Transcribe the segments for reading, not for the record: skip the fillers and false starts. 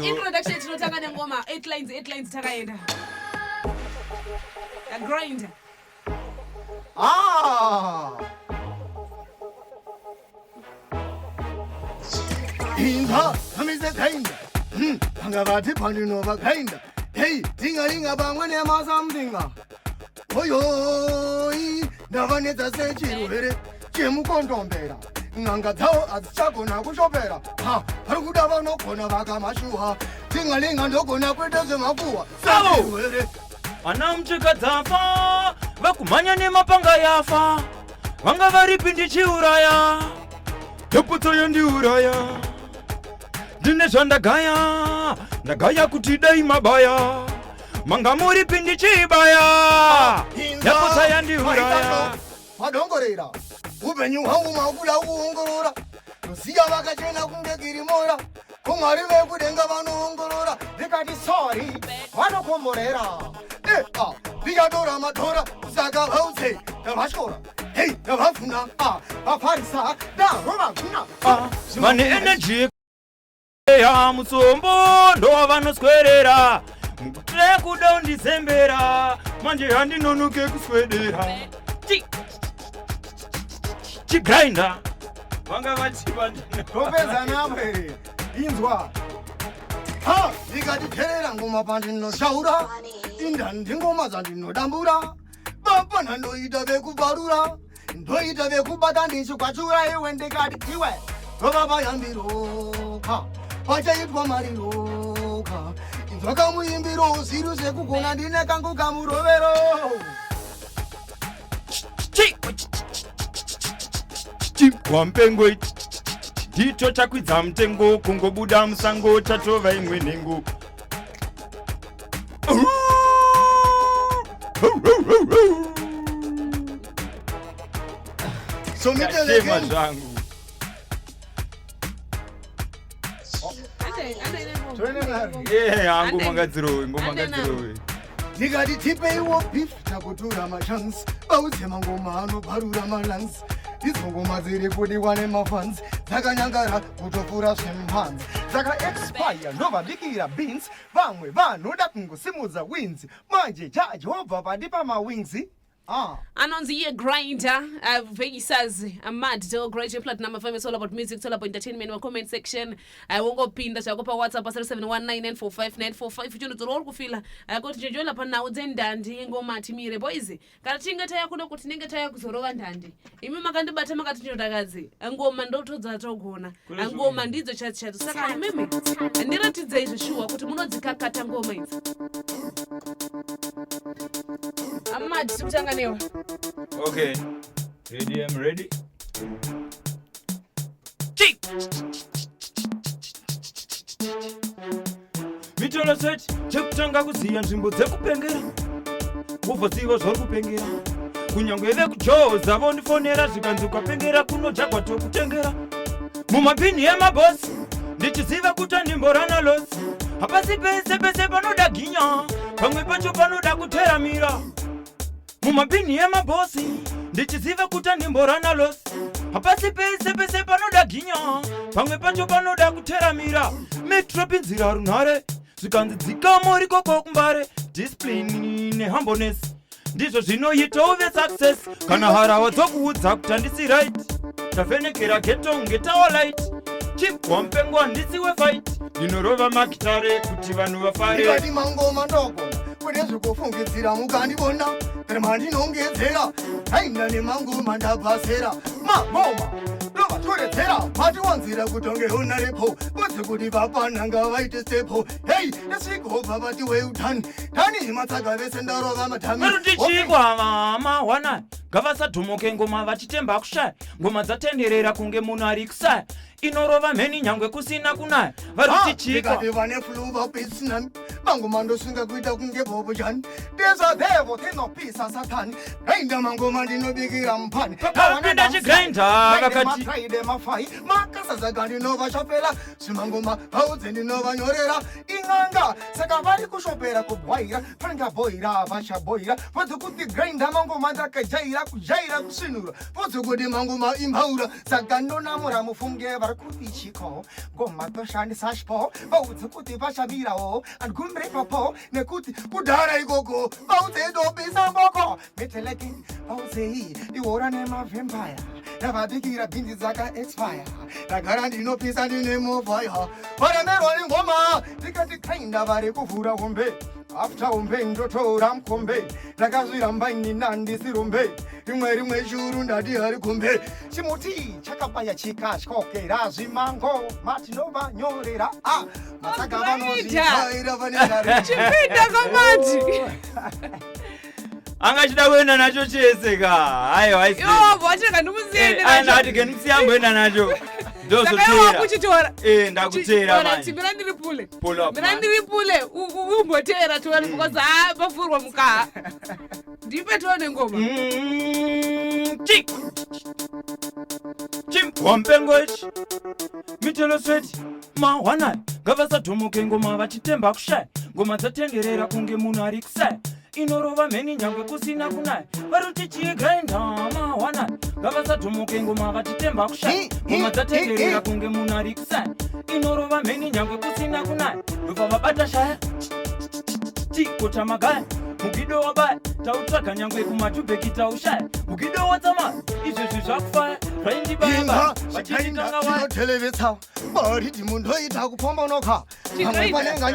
Introduction tinotanga nengoma 8 lines takaenda. A grind. Inga, hamize kainda. Angavati pandinova kainda. Hey, tinga bangwane mazamdinga. Oyo, ndavanetsa sechirwere chemukondombera. Nganga dzao adzichagona kushopera. Parikuda vanogona vakamashuha. Tinga ndogona kuita zvemakuhwa. Sechirwere. Ana mchikadzafa, vakumanya nemapanga yafa. Vanga varipi ndichiuraya. Teputso yandiuraya. Ndine zvandagaya, ndagaya kuti dai mabaya. Manga muripi ndichibaya. Teputso yandiuraya. Vadongorera, upenyu hwangu makuda kuongorora. Kuziya vakachena kunge kirimora. Kumwari vekudenga vanoongorora. Ndikati sorry, vanokomborera. Ndikadora madhora, saka vaudze, ndavashora. Hey, ndavafuna, vafarisa, ndarovafuna. Vane energy ya musombo ndo vanoswerera. Kuda undizembera, manje handinonoke kuswedera. Chigrinda vanga vachiva topedza namwe inzwa ndikatiterera ngoma pandinoshauura inda ndingoma dzandinodambura baba ndandoita vekubvarura ndoita vekubata ndichikwachura iwe ndikati iwe rovava yambiroka pachaitwa mariroka inzwa kamuimbiro ziru sekugona ndine kangu kamurovero wampengo ndicho chakwidza mutengo kungobuda musango chatova imwe nhengo somitema zvangu hangu mangadzirowe ngomangadzirowe ndikati tipeiwo beef takutura machansi audze mangoma anobvarura malangs idzo ngoma dziri kudiwa nemafans dzakanyangara kutopfuura zvemhanzi dzakaexpire ndobvabikira beans vamwe vanoda kungosimudza wins manje jaji wobva padi pamawings Anonzi ye grinder, Vegas, Mad, Del Great Platinum FM. It's all about music, it's all about entertainment. Our comment section, I won't go pin that. I go pa WhatsApp 0719945945. You know to roll feel. I go to Jojola pa now then dandy ngo mati mire boys. Karatinga taya kuno kutinga taya kuzorowa ndandi. Imi makandi batama katinyo dagazi. Ngoma ndoto za togona. Ngoma ndizo chat. Saka mimi. Ndira tidza izvo sure kuti munodzikakata ngoma idzi. Mad, Newa. Okay, ready, I'm ready. Mitolo search, chekutanga kuziya nzvimbo dzekupengera. Kuvoziva zvari kupengera. Kunyangwe vekujoza vondifonera zvikanzi ukapengera kunojagwa tokutengera. Mumapini emabosi, ndichiziva kuti ndimborana losi. Hapasi pese panoda ginya, pamwe pacho panoda kuteramira. Mumapini emabosi, ndichiziva kuti ndimborana losi. Hapasi pese panoda ginya, pamwe pacho panoda kuteramira. Metropinzira runhare, zvikanzi dzikamori koko kumbare. Discipline nehumbleness, ndizvo zvinoita uve success. Kana harawa dzokuudza kuti handisi right, tavhenekera ghetto ngetawa light. Chip wampengo handisiwe fight, ndinorova makitare kuti vanhu vafare. ndikati mangoma ndogona kwete zvikufungidzira mukandibona kana mandinongedzera haina nemangoma ndabvazera magoma ndovatoredzera matiwanzira kutonge unarepo udze kuti vapanhanga vaite stepo hei ndasvikobva vati weutani tani matsaga vese ndarova matami merutichikwa mahwana ngavasadhomoke ngoma vachitemba kushaya. Ngoma dzatenderera kunge munhu ari kusaya. Inorova mheni nyangwe kusina kunaya. Varutichikwa vane flu vapesinani mangoma ndosunga kuita kunge bhobochani ndezvadevo tinopisa satani hainda mangoma ndinobikira mupani papinda chigrinda vakati matraide mafai makasazaka ndinova chapela zvimangoma haudze ndinovanyorera nganga saka vari kushopera kubwaira panga boira vasha boira vozokuti grinder mangoma ndakajaira kujaira kusvinura vozokuti mangoma imhaura saka ndonamura mufunge vari kuti chiko ngoma toshandisa shipo vaudze kuti vashavirawo andigumbire papo nekuti kudhara ikoko vauzedobisa mboko meteleki vauzei iwora nemavhempaya ndavabikira bhinzi dzaka expire ndagara ndinopisa ndine movaya varemerwa nengoma ndikati kainda vari kuvhura hombe after hombe ndotora mukombe ndakazviramba inina ndisirombe rimwe shuru ndati hari kumbe chimuti chakabaya chikatyokera zvimango matinovanyorera matsaka vanozvitaira chipinda kamati angachida kuenda nacho chese ka ayo vacheka ndikusiyaandati ke ndikusiyangoenda nacho ndozoteera ndakutera manje mira ndiri pule umbotera tuone because pafurwa mukaha ndipe tuone ngoma wampengo ichi mitelo sweti mahwanai ngavasadhomoke ngoma vachitemba kushaya ngoma dzatenderera kunge munhu ari kusaya inorova mheni nyangwe kusina kunaya varuti chigainda mahwanai ngavasadhomoke ngoma vachitemba kushaya ngoma dzatenderera kunge munhu ari kusaya inorova mheni nyangwe kusina kunaya ndobva vabata shaya tikotamagaya mugido wabaya tautsvaga nyangwe kumatubheki taushaya mugido watsama izvezvi zvakufaya zvaindibayabaya vachititanga waya televetsa bariti mundoita kupomba noka iwe waenda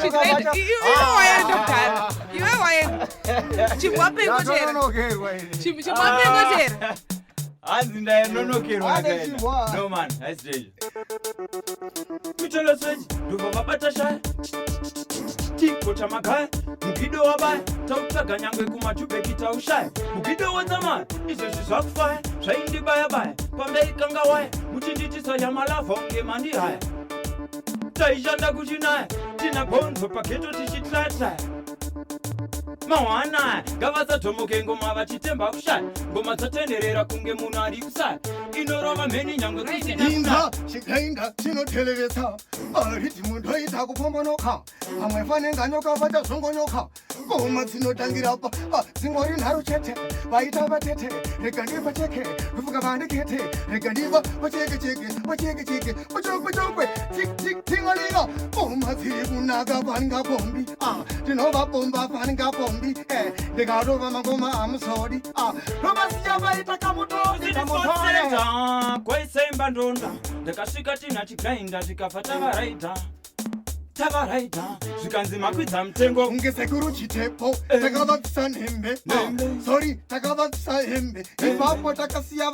chimwapengotera hanzi ndayanonokerwa no man haisizvezvo mitolosweji ndobva vabata shaya tikotamagaya mugido wabaya tautsvaga nyangwe kumatubheki taushaya mugido watsama izvezvi zvakufaya zvaindibayabaya pandaikanga waya muchinditisa yamalavha unge mandihaya taishanda kuchinaya tina bhonzo pageto tichitlataya mahwanaya ngavasadhomoke ngoma vachitemba kushaya ngoma dzatenderera kunge munhu ari kusaya inorova mheni nyangwe kusinaa chikainda chinotelevesa ariti mundoita kupombonoka vamwe fanenganyoka vachazongonyoka ngoma dzinotangira pa dzingori nharu chete vaita vatete rega ndiva cheke rufuka vandikete rega ndiva vachekecheke vachokwe tingalinga ngoma dziri kunaka paningapombi ndinovabomba paningapombi ndingarova mangoma amusodi rovasiya vaita kamutozitamotore kwaisemba ndonda ndakasvika tina chigainda tikabva tavaraita zvikanzi makwidza mutengo unge sekuru chitepo takavapisa hembe sori takavapisa hembe ipapo takasiya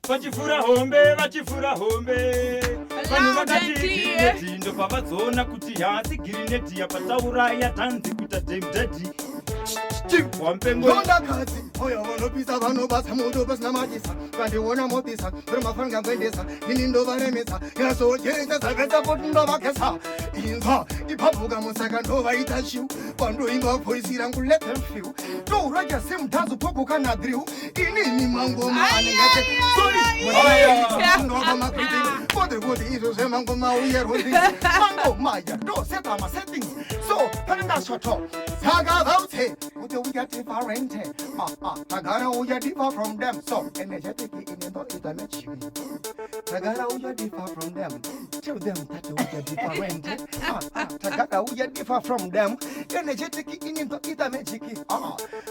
vachifura hombe vanhu vakati girineti ndobva vazoona kuti hasi girineti yapatauraya tanzi kuita demdedi wampengo ndakadzi oya vanopisa vanobasa moto pasina machisa vandiona mopisa vari mafanira kuendesa ini ndovaremesa yazocheresa zakata kuti ndovakesa inzwa ipapuka musaka ndovaita shiu vandoimba voisira ngulet them few touraja semutazo popoka nadriu inini mangoma anengete kuti izvo zvemangoma uyerhodhi mangoma ya ndoseta masettings so panengasvoto saka vautse kuti we get different tagara uya differ from them so energetic inendo itamechi tagara uya differ from them tell them that we get different tagara uya differ from them energetic inendo itamechi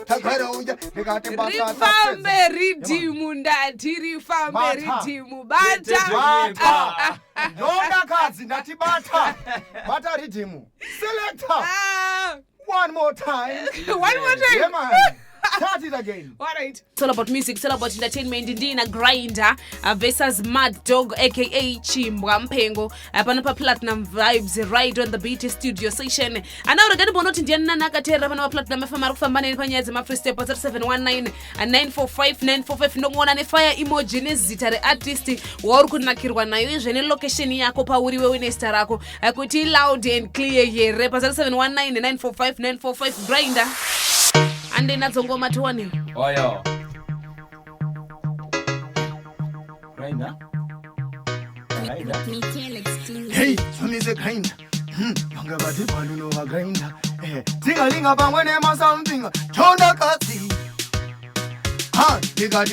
tagara uya nikati basa rifambe ridimu ndati rifambe ridimu bata yonda kadzi ndatibata bata ridimu selector one more time yeah man start it again. All right. It's all about music, it's all about entertainment. Ndina Grinder versus Mad Dog aka Chimbwa Mpengo. Pano Platinum Vibes right on the beat studio session. And now regani bonoti ndiana nakatera pano Platinum FM arikufambana nepanyaya dzema free step 719 945 945 ndongona ne fire emoji nezita re artist wauri kunakirwa nayo izve ne location yako pauri wewe ne star rako kuti loud and clear here pa 719 945 945 Grinder. And then that's ngoma tuone. Oh yo. Grinder. Hey, so me the Grinder. Yonga bati paluno wa grinder. Tingalinga pamwe ne masamvinga. Chonda katsi. Ha, diga.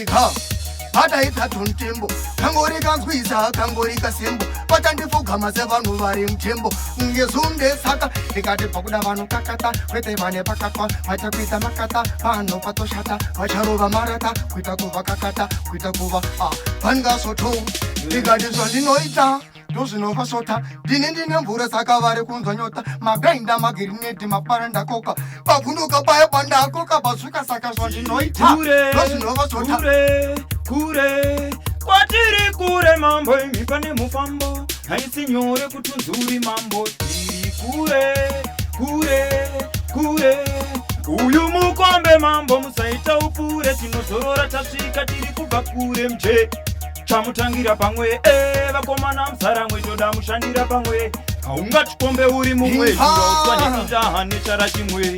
Pata itatu ntimbo. Kangori kankwisa, kangori kasembo. Pata ndifuga masevangu vari mtembo. Ngezunde saka. Digati pakuda vanu kakata. Kwete vane pakatwa. Vacha kuita makata. Vano patoshata. Vacharova marata. Kuita kuva kakata. Kuita kuva. Panga soto. Digati zvandinoita. Ndozvinova sota. Ndine mvura saka vari kunzwa nyota. Magainda magirineti maparanda koka. Pavhunduka paya pandakoka. Bazvika saka zvandinoita. Ndozvinova sota. Kure kwatiri kure mambo imipa nemufambo haisi nyore kutunzuri mambo tiri kure uyu mukombe mambo musaita upfure tinozorora tasvika tiri kubva kure mje chamutangira pamwe vakomana musaramwe toda mushandira pamwe haungatikombe uri mumwe zvingautwaneijaha nechara chimwe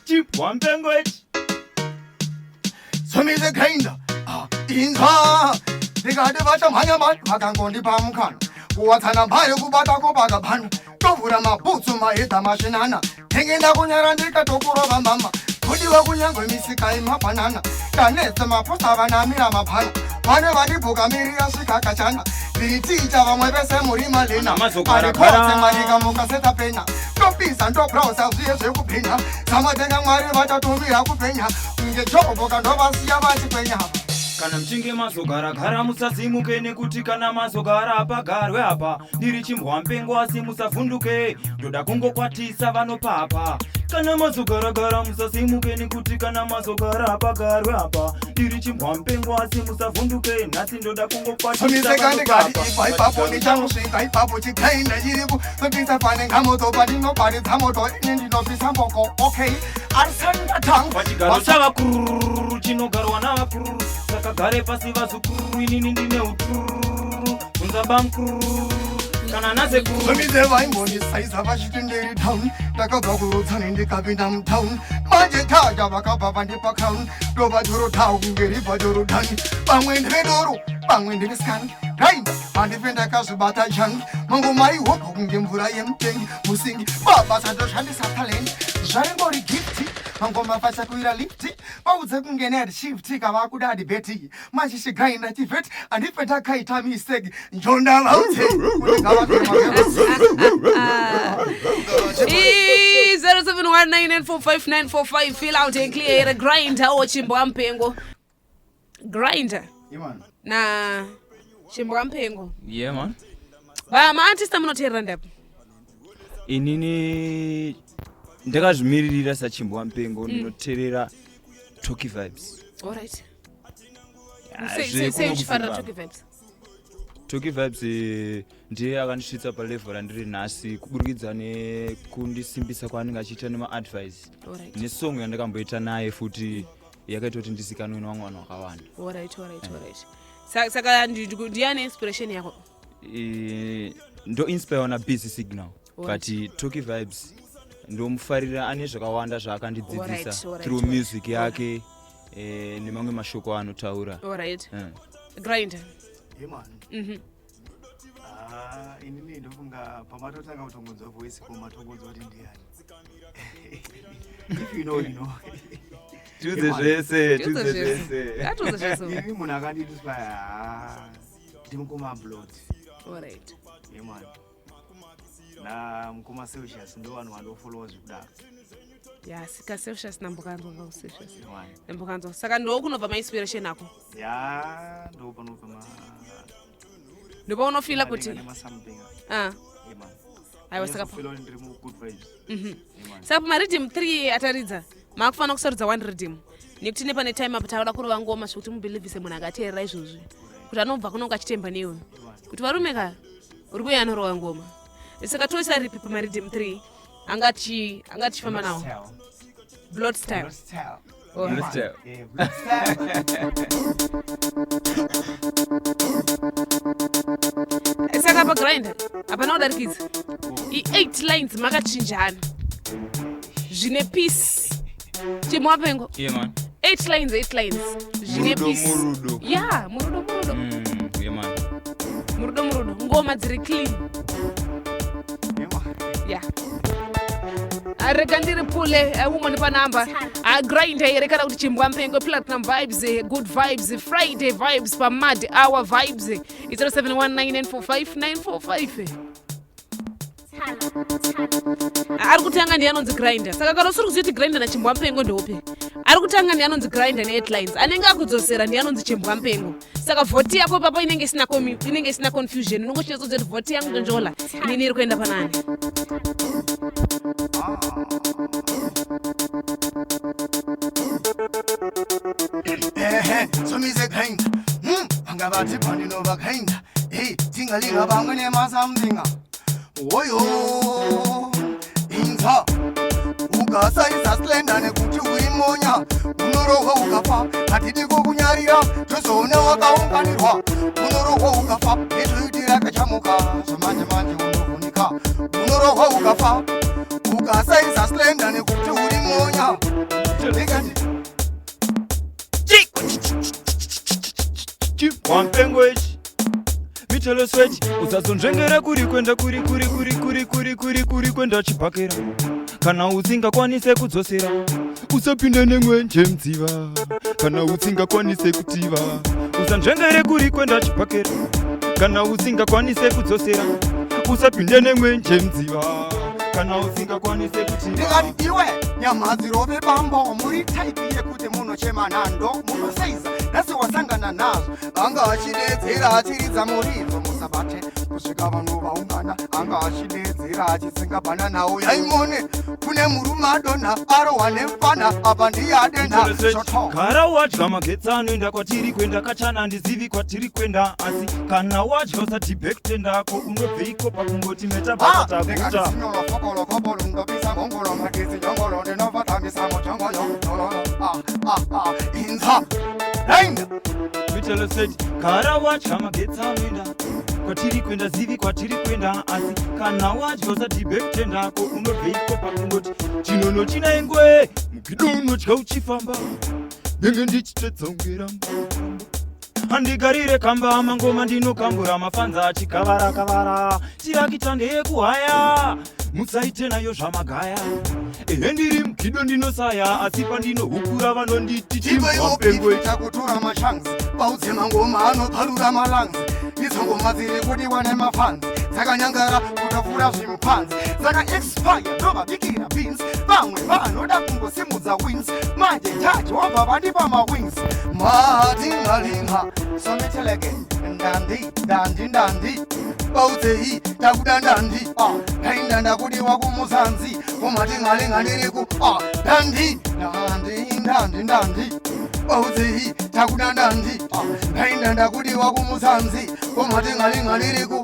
chikwampengoechi Somize grinder, inza. Digade vacha manya vakangondi pamukana. Kuwatsana mbare kubata kubaka bhana. Tovura mabhutsu maedha masvinana. Tengenda kunyara ndikatorova mama. Kudiwa kunyangwe misika imabanana. Kanetse maposta vanamira mabhana. Vane vadibhuka miri yasvika kachana. Ndirichicha vamwe vese muri malena. Marikotse marika mukaseta penya. Ndopisa ndobrausa zviye zvekupenya. Samatenga mwari vachatumira kupenya. Ngejoboka ndovasiya vachipenya. Kana mchinge mazogara musazimuke nekuti kana mazogara apagarwe apa ndiri chimbwa mpengo asi musavhunduke ndoda kungokwatisa vanopapa kana mazogara musazimuke nekuti kana mazogara apagarwe apa ndiri chimbwa mpengo asi musavhunduke nhasi ndoda kungokwatisa vanopapa ipapo ndichanusvika ipapo chikainda chiripo topisa pane ngamotopa ndinoparidza moto ine ndinopisa mboko okay arisandatanga pachigaro chavakuru chinogarwa navakuru sakagare pasi vazukuru inini ndine uturu unzamba mkuru kana nasekuru somize vaimbondisaisa vachitenderi town ndakabva kurutsani ndikapinda mutown manje taja vakabva vandipa crown ndobva doro town ngeribva doro dhani pamwe ndvedoro pamwe ndeveskani rainda handipendakazvibata jangi mangomai hopo kunge mvura yemutengi musingi babasa ndoshandisa talent zvaringori gifti mangoma vachakuira lifti vaudze kungeneri shifti kavakuda dibeti machishigainda chivheti handipendakaita misteki njonda vaudze 0719945945 fill out and clear grinder or chimbwa mpengo grinder na chimbwa mpengo yeah man maartist amunoteerera ndapo inini ndakazvimiririra sachimbwa mpengo ndinoteerera Toki Vibes. Alright. Say uchifarira Toki Vibes. Toki Vibes ndiye akandisvitsa palevel randiri nhasi kuburikidza nekundisimbisa kwaanenge achiita nema-advice nesong yandakamboita naye futi yakaita kuti ndizikanwe nevamwe vanhu vakawanda. Alright. Saka ndiani inspiration yako? Ndo-inspire na Busy Signal. But Toki Vibes ndomufarira ane zvakawanda zvaakandidzidzisa through music yake nemamwe mashoko anotaura. Alright. Grinder. Man. Inini ndofunga pamatotanga kutongodza voice komatongodza kuti ndiani. If you know, you know. Tuze zvese. Ivi munhu akandiinspire ndimukoma Blood. Alright. Yeah man. Na mukoma Celsius ndo vanhu vandofollowa zvekudaro. Ya sika Celsius nambokanzwa Celsius. Nambokanzwa. Saka ndo kunobva ma-inspiration ako. Ya ndo panobva ndipo unofila kuti aiwa saka saka pamaridhim 3 ataridza maakufanira kusarudza 1 ridhim nekuti nepane time apo takuda kurova ngoma zvekuti mubhilivhise munhu akateerera izvozvi kuti anobva kunonga achitemba newe kuti varume ka uri kuya anorova ngoma saka toisa ripi pamaridhim 3 angatichifamba nawo Blood style. Saka pa grinder apana kudarikidza i8 lines makachinjana zvine piece chimwapengo 8 lines zvine piece ya murudo uye mani murudo ngoma dziri clean yeah rega ndiri pule umoni panamba grinder here kana kuti chimbwa mpengo platinum vibes good vibes Friday vibes pamad hour vibes it's 0719945945 ari kutanga ndi anonzi grinder saka kana usiri kuziva kuti grinder nachimbwa mpengo ndope ari kutanga ndi anonzi grinder neheadlines anenge akudzosera ndi anonzi chimbwa mpengo saka vhoti yako papa inenge isina confusion unongochinatsodzoti kuti vhoti yangu ndonjola inini iri kuenda panani somise grinder angavati pandinova grinder tingalinga vamwe nemasamthinga oyo inza ukasaisa slenda nekuti uimonya unorohwa ukafa hatidi kukunyarira tozoona wakaunganirwa unorohwa ukafa netoitira kachamuka zvomanje unovhunika unorohwa ukafa ukasaisa slenda nekuti urimonya wampengo ichi miteloswechi usazonzvengere kuri kwenda chibhakera kana usingakwanise kudzosera usapinde nemwenje mdziva kana usingakwanise kutiva usanzvengere kuri kwenda chibhakera kana usingakwanise kudzosera usapinde nemwenje mdziva kana usingakwanise kutiva ndikati iwe nyama dzirove bambo muri taipi yekuti munochema nhando munoseiza nasi wasangana nazvo anga achidedzera achiridza muridzo musabate kusvika vanhu vaungana anga achidedzera achisingabhana nawo yaimone kune murume adonha arohwa nemfana apa ndiye adenha gara wadya magetsi anoenda kwatiri kwenda kachana handizivi kwatiri kwenda asi kana wadya usati bekutendako unobveiko pakungoti metabataguta inza miteloseti gara wadya magetsi anoenda kwatiri kwenda zivi kwatiri kwenda asi kana wadya usati bekutendako unobveiko pakungoti chinono chinaingwe mukidonotya uchifamba ndenge ndichitedzaungera handigarire kamba mangoma ndinokambura mafanza achikavara chirakita ndeyekuhaya musaite nayo zvamagaya ehe ndiri mukido ndinosaya asi pandinohukura vanonditi chimbwampengoitakutora mashanzi paudze mangoma anopalura malanzi izongoma dziri kudiwa nemafanzi dzakanyangara kutafura zvimupanzi dzaka expire ndovabikira beans vamwe vanoda kungosimudza wings manje jaji wabva vandipa mawings matingalinga someteleke ndandi baudzehi takuda ndandi kainda ndakudiwa kumuzanzi komatingalinga ndiriku ndandi baudzehi takuda ndandi kainda ndakudiwa kumuzanzi komatingalinga ndiriku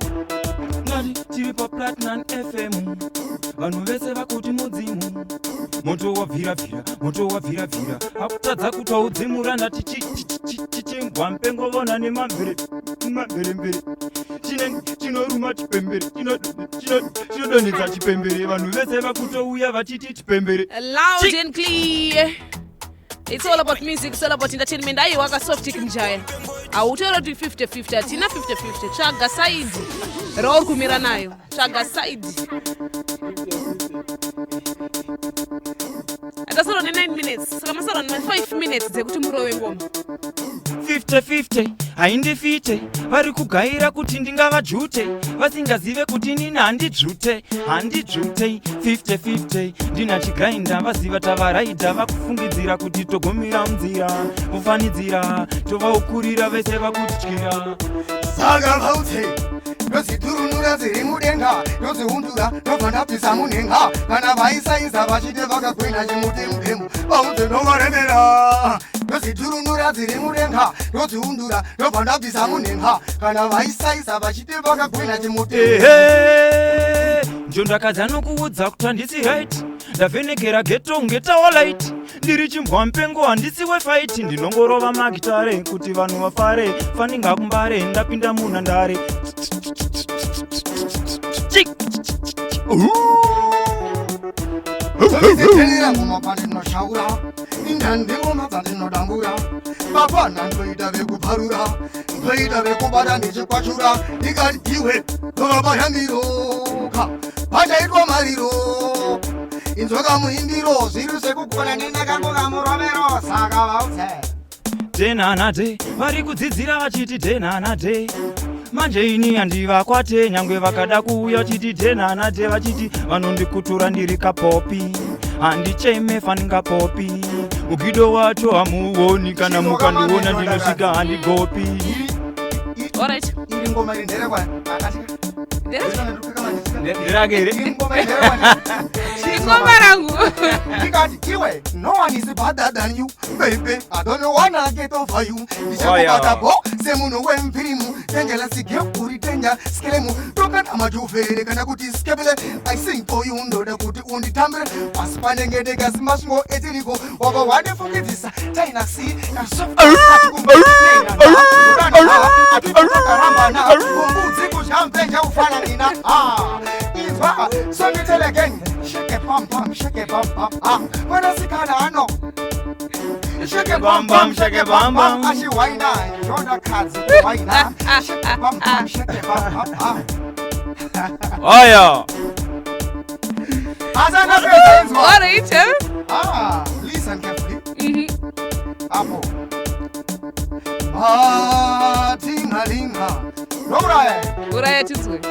ngati tiri pa Platinum FM vanhu vese vakuti mudzimu moto wabviravira akutadza kuti audzimura ndati chichingwa mpengo vona nemamberembere chinoruma chipembere chinodonhedza chipembere vanhu vese vakutouya vachiti chipembere loud and clear. It's all about music, it's all about entertainment. Ayi waka softic mjaya autera kuti 50-50 atina 50-50 tsvaga saidi rauri kumira nayo tsvaga saidi akasara ne9 minutes saka masara ne5 minutes dzekuti murove ngoma 50-50 haindifite vari kugaira kuti ndingavajute vasingazive kuti nini handidzvute 50-50 ndina chigainda vaziva tavaraidha vakufungidzira kuti togumira munzira kufanidzira tovaukurira vese vakutyira saka vautse yozidhurunura dziri mudenga yozihundura ndobva ndabvisa munhenga kana vaisaiza vachite vakagwina chimutembemu vaudze ndovaremera yozidhurunura dziri mudenga yozihundura ndobva ndabvisa munhenga kana vaisaiza vachite vakagwina chimutembemu njondakadza nokuudza kuti handisi right ndavhenekera geto ngetawalight ndiri chimbwa mpengo handisi wefight ndinongorova magitare kuti vanhu vafare faninga kumbare ndapinda munhandare zvizidzerera ngoma pandinoshawura indandi ngoma dzandinodambura vafana ndoita vekupfarura ndoita vekubata ndichikwachura ndikati iwe ndovabahamiroka pachaitwa mariro inzwaka muimbiro zviri sekugona ndinakangokamurovero saka vautse tenanate vari kudzidzira vachiti tenanate manje ini handivakwate nyangwe vakada kuuya vachiti tenanate vachiti vanondikutura ndiri kapopi handicheme faninga popi mugido wacho hamuoni kana mukandiona ndinosvika handigopi. Alright. iri ngoma iri nderekwa nderakere ingoma rangu ndikati iwe no one is better than you baby I don't wanna get over you ndichakubata bo semunhu wemfirimu tengela sigyo uri tenja skelemu tokana majuferere kana kuti skebele I sing for you ndoda kuti unditambire pasi panenge ndekazimasvingo etiriko wava wandifungidzisa tainasi atikarambana kumbudzi kuzhampenja ufana nina izwa sonditelekeni shake pam pam shake pam pam mwanasikana ano shake pam pam shake pam pam ashiwaina njoda kadzi waina shake pam pam shake pam pam aya azana pesa izwa Alright. listen carefully apo tingalinga Alright. Uraya tizwe.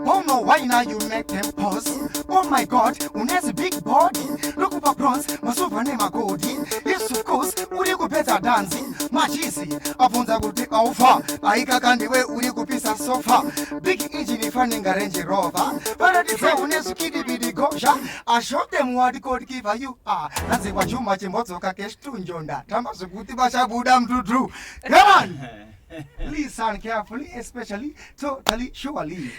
Oh no, why now you make them pause? Oh my God, unezi big body. Look up a bronze, masuva nema godi. Yes, of course, uriku better dancing. Much easy, apunza kuti aufa. Aika kandiwe uriku pisa sofa. Big engine funding a Range Rover. But it is a unezi kidi bidi gosha. I showed them what the code give you. Nazi kwa chuma chimbozo kakeshtu njonda. Tamba sukuti basha buda mtutu. Come on! Listen carefully, especially, totally, surely.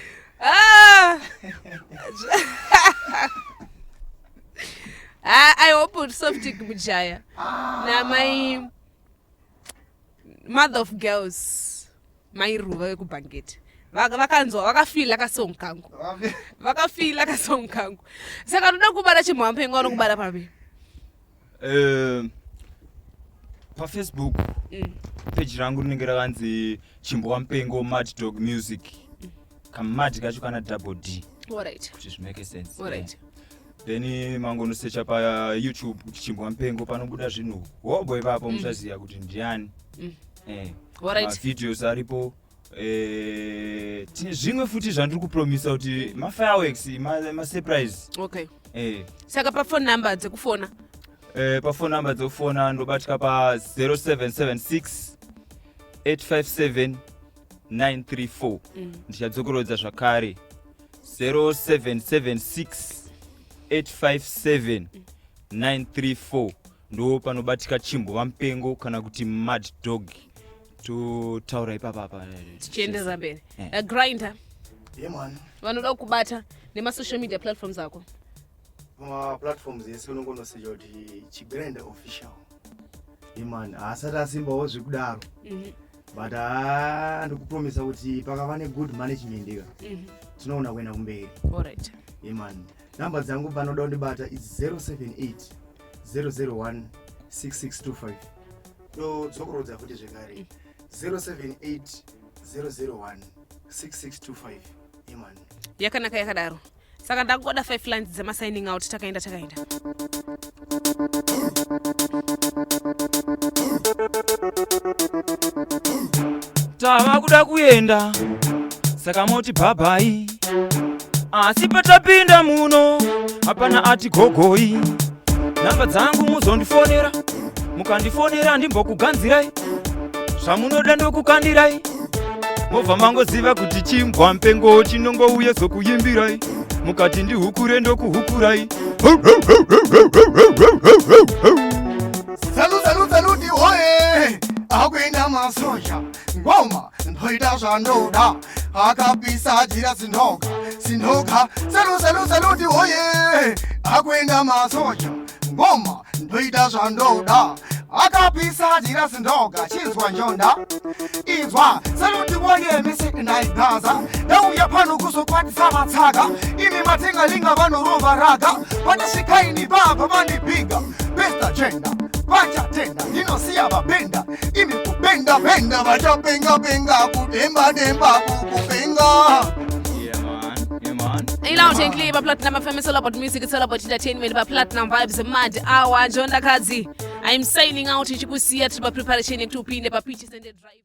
I hope Softic Mujaya. Now my mother of girls, my ruva kubangit. Vakanzwa vakafila kasonkangu. Vakafila kasonkangu. Saka ndoda kubara chimwampengo nokubara papi. Pa Facebook page rangu rinenge rakanzi Chimbo Mpengo Mad Dog Music. Kamad kacho kana double D. Alright. Which is make sense. Alright. Then mangono search pa YouTube Chimbo Mpengo panobuda zvinhu. Wobo ipapo musaziya kuti ndiani. Alright. Videos aripo. Tine zvimwe futi zvandiri kupromisa kuti ma fireworks ma surprise. Okay. Saka pa phone number dzekufona. Pa phone number dzekufona ndobatika pa 0776 857 934. Ndichadzokorodza zvakare 0776 857 934 ndo panobatika Chimbo Mpengo kana kuti Mad Dog. Taura ipapa tichienderera mberi. Grinder. Yeah man. Vanoda kubata nema social media platforms ako. Platforms yese unongonoseja kuti Grinder official. Man, asati asimbawo zvekudaro. But ndikupromisa kuti pakava negood management ika. Tinoona kuenda kumberi. Alright. Man. Number dzangu panoda kundibata is 078 001 6625. Dzokorodza futi zvekare. 078 001 6625. Man. Yakanaka yakadaro. Saka ndakuda 5 lines dzema signing out takaenda. Tava kuda kuenda saka moti bye asi patapinda muno hapana ati gogoi. Namba dzangu muzondifonera mukandifonera ndimbokuganzirai zvamunoda ndokukandirai. Mobva mangoziva kuti Chimbo Mpengo chinongouya zokuyimbirai mukati ndihukure ndokuhukurai. Saluti hoye akuenda masoja ngoma ndoita zvandoda akapisa jira sindoka saluti hoye akuenda masoja ngoma ndoita zvandoda akapisa jira sindoga chizwa njonda izwa saluti wonye misi inaigaza dau ya panu kusokwati samatsaka imi matinga linga vano rova raga wanashikai ni baba mani piga besta chenda vacha tenda ninosia vapenda imi kupenda penda vacha penga penga kutemba temba kukupenga. Loud and clear, Platinum FM. It's all about music, it's all about entertainment, but Platinum Vibes, mad hour, John Dakazi. I'm signing out. You could see it, but preparation to pin the pitches and the drive.